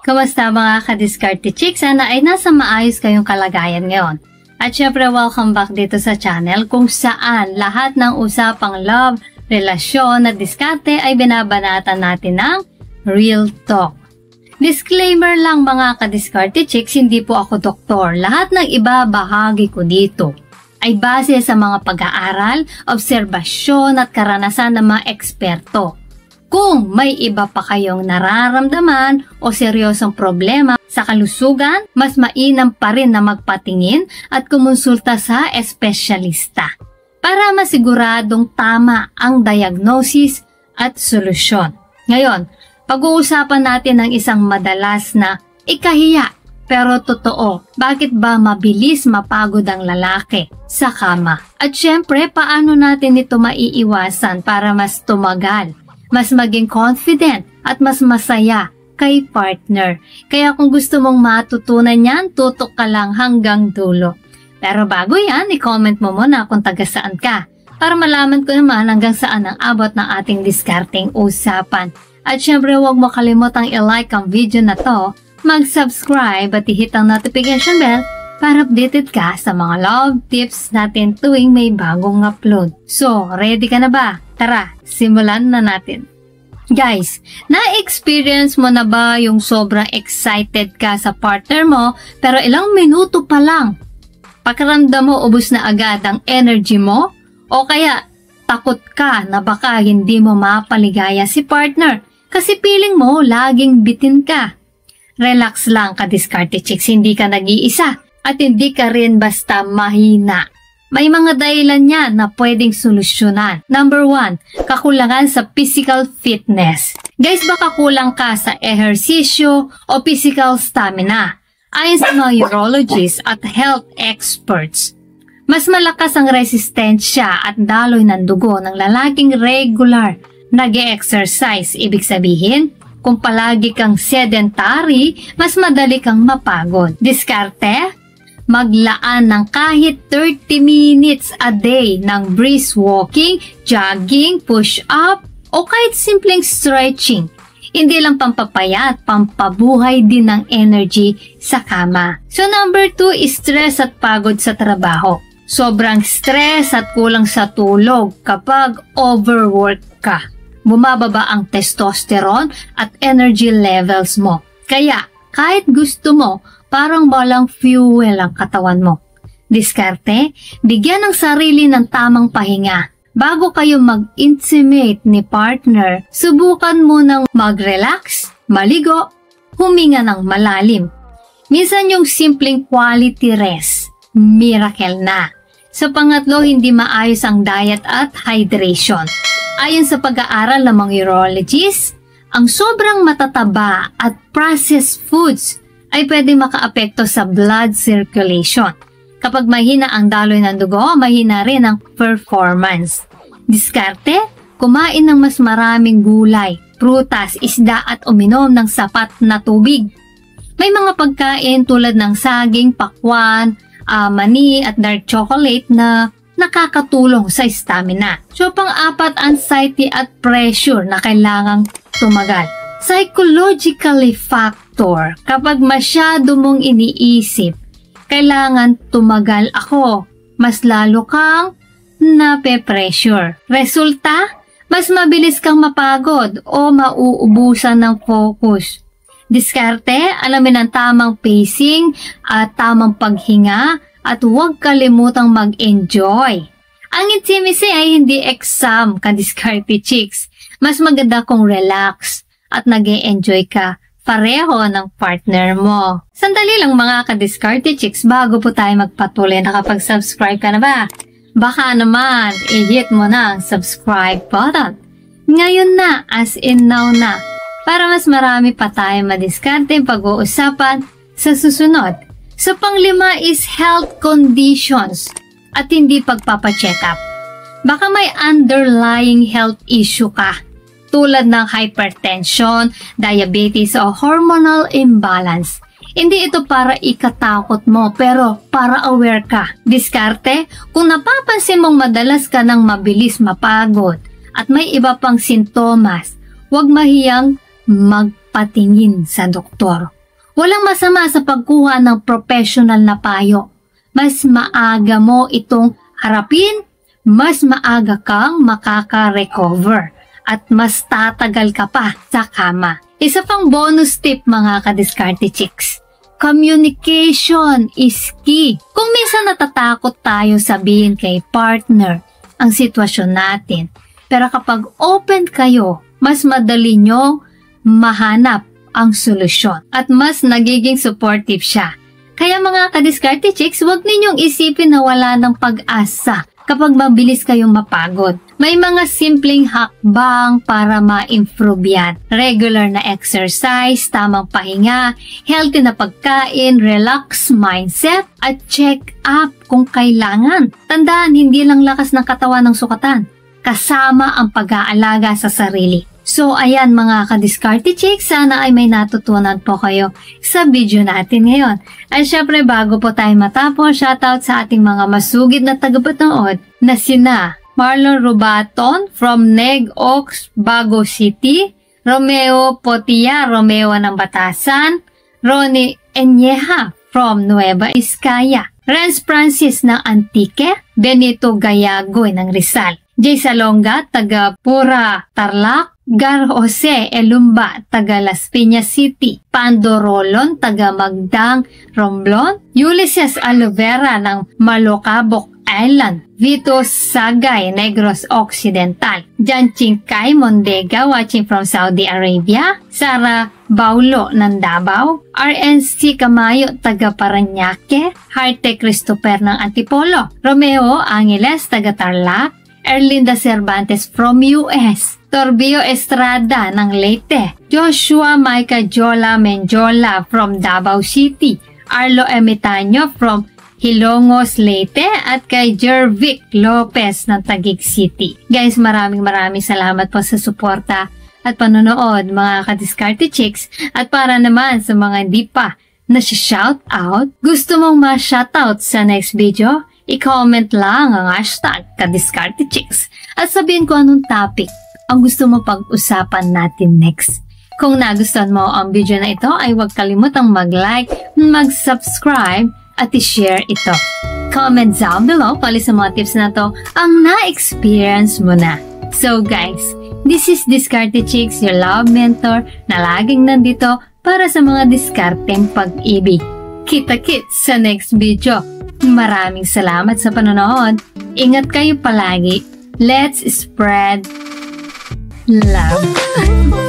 Kamusta mga ka-Diskarte Chicks? Sana ay nasa maayos kayong kalagayan ngayon. At syempre, welcome back dito sa channel kung saan lahat ng usapang love, relasyon at diskarte ay binabanatan natin ng Real Talk. Disclaimer lang mga ka-Diskarte Chicks, hindi po ako doktor. Lahat ng ibabahagi ko dito ay base sa mga pag-aaral, obserbasyon at karanasan ng mga eksperto. Kung may iba pa kayong nararamdaman o seryosong problema sa kalusugan, mas mainam pa rin na magpatingin at kumonsulta sa espesyalista para masiguradong tama ang diagnosis at solusyon. Ngayon, pag-uusapan natin ang isang madalas na ikahiya pero totoo. Bakit ba mabilis mapagod ang lalaki sa kama? At syempre, paano natin ito maiiwasan para mas tumagal, mas maging confident at mas masaya kay partner. Kaya kung gusto mong matutunan yan, tutok ka lang hanggang dulo. Pero bago yan, i-comment mo muna kung taga saan ka para malaman ko naman hanggang saan ang abot ng ating diskarteng usapan. At syempre huwag mo kalimutang i-like ang video na to, mag-subscribe at i-hit ang notification bell para updated ka sa mga love tips natin tuwing may bagong upload. So, ready ka na ba? Tara, simulan na natin. Guys, na-experience mo na ba yung sobrang excited ka sa partner mo pero ilang minuto pa lang, pakiramdam mo ubos na agad ang energy mo? O kaya takot ka na baka hindi mo mapaligaya si partner kasi feeling mo laging bitin ka? Relax lang ka-Diskarte Chicks, hindi ka nag-iisa at hindi ka rin basta mahina. May mga dahilan yan na pwedeng solusyonan. Number 1, kakulangan sa physical fitness. Guys, baka kulang ka sa ehersisyo o physical stamina. Ayon sa mga urologists at health experts, mas malakas ang resistensya at daloy ng dugo ng lalaking regular nag-e-exercise. Ibig sabihin, kung palagi kang sedentary, mas madali kang mapagod. Diskarte? Maglaan ng kahit 30 minutes a day ng brisk walking, jogging, push-up, o kahit simpleng stretching. Hindi lang pampapayat, pampabuhay din ng energy sa kama. So number 2 is stress at pagod sa trabaho. Sobrang stress at kulang sa tulog kapag overwork ka. Bumababa ang testosterone at energy levels mo. Kaya kahit gusto mo, parang walang fuel ang katawan mo. Diskarte, bigyan ng sarili ng tamang pahinga. Bago kayo mag-intimate ni partner, subukan mo ng mag-relax, maligo, huminga ng malalim. Minsan yung simpleng quality rest, miracle na. Sa pangatlo, hindi maayos ang diet at hydration. Ayon sa pag-aaral ng mga urologists, ang sobrang matataba at processed foods ay pwedeng makaapekto sa blood circulation. Kapag mahina ang daloy ng dugo, mahina rin ang performance. Diskarte, kumain ng mas maraming gulay, prutas, isda at uminom ng sapat na tubig. May mga pagkain tulad ng saging, pakwan, mani at dark chocolate na nakakatulong sa stamina. So pang-apat, anxiety at pressure na kailangang tumagal. Psychologically factor, kapag masyado mong iniisip, kailangan tumagal ako, mas lalo kang nape-pressure. Resulta, mas mabilis kang mapagod o mauubusan ng focus. Diskarte, alamin ang tamang pacing at tamang paghinga at huwag kalimutang mag-enjoy. Ang intimacy ay hindi exam, ka-Diskarte Chicks. Mas maganda kung relax at nag-e-enjoy ka pareho ng partner mo. Sandali lang mga ka-Diskarte Chicks, bago po tayo magpatuloy, nakapag-subscribe ka na ba? Baka naman, i-hit mo na ang subscribe button. Ngayon na, as in now na, para mas marami pa tayo madiskarte pag-uusapan sa susunod. So panglima is health conditions at hindi pagpapacheck up. Baka may underlying health issue ka, tulad ng hypertension, diabetes o hormonal imbalance. Hindi ito para ikatakot mo, pero para aware ka. Diskarte, kung napapansin mong madalas ka nang mabilis mapagod at may iba pang sintomas, huwag mahiyang magpatingin sa doktor. Walang masama sa pagkuha ng professional na payo. Mas maaga mo itong harapin, mas maaga kang makaka-recover at mas tatagal ka pa sa kama. Isa pang bonus tip mga kadiskarte chicks. Communication is key. Kung minsan natatakot tayo sabihin kay partner ang sitwasyon natin, pero kapag open kayo, mas madali nyo mahanap ang solusyon at mas nagiging supportive siya. Kaya mga kadiskarte chicks, huwag ninyong isipin na wala ng pag-asa kapag mabilis kayong mapagod. May mga simpleng hakbang para ma-improve yan. Regular na exercise, tamang pahinga, healthy na pagkain, relax mindset, at check up kung kailangan. Tandaan, hindi lang lakas ng katawan ng sukatan, kasama ang pag-aalaga sa sarili. So ayan mga kadiskarte chicks, sana ay may natutunan po kayo sa video natin ngayon. At syempre bago po tayo matapos, shoutout sa ating mga masugid na tagapanood na sina Marlon Rubaton from Neg Oaks, Bago City, Romeo Potia, Romeo ng Batasan, Ronnie Enyeha from Nueva Vizcaya, Renz Francis ng Antique, Benito Gayagoy ng Rizal, Jay Salonga, taga Pura, Tarlac, Gar Jose Elumba, taga Las Piñas City, Pando Rolon, taga Magdang, Romblon, Ulysses Aluvera ng Malocabok Island, Vito Sagay, Negros Occidental, Jan Chingkay Mondega, watching from Saudi Arabia, Sara Baulo ng Davao, RNC Camayo, taga Parañaque, Harte Christopher ng Antipolo, Romeo Angeles, taga Tarlac, Erlinda Cervantes from US, Torbio Estrada ng Leyte, Joshua Micah Jola Menjola from Davao City, Arlo Emitaño from Hilongos, Leyte, at kay Jervic Lopez ng Taguig City. Guys, maraming salamat po sa suporta at panonood mga kadiskarte chicks. At para naman sa mga hindi pa na-shout out, gusto mong ma-shoutout sa next video, i-comment lang ang hashtag kadiskarte chicks at sabihin ko anong topic ang gusto mo pag-usapan natin next. Kung nagustuhan mo ang video na ito ay huwag kalimutang mag-like, mag-subscribe at i-share ito. Comment down below pali sa mga tips na to ang na-experience mo na. So guys, this is Diskarte Chicks, your love mentor na laging nandito para sa mga diskarteng pag-ibig. Kita-kits sa next video. Maraming salamat sa panonood. Ingat kayo palagi. Let's spread love.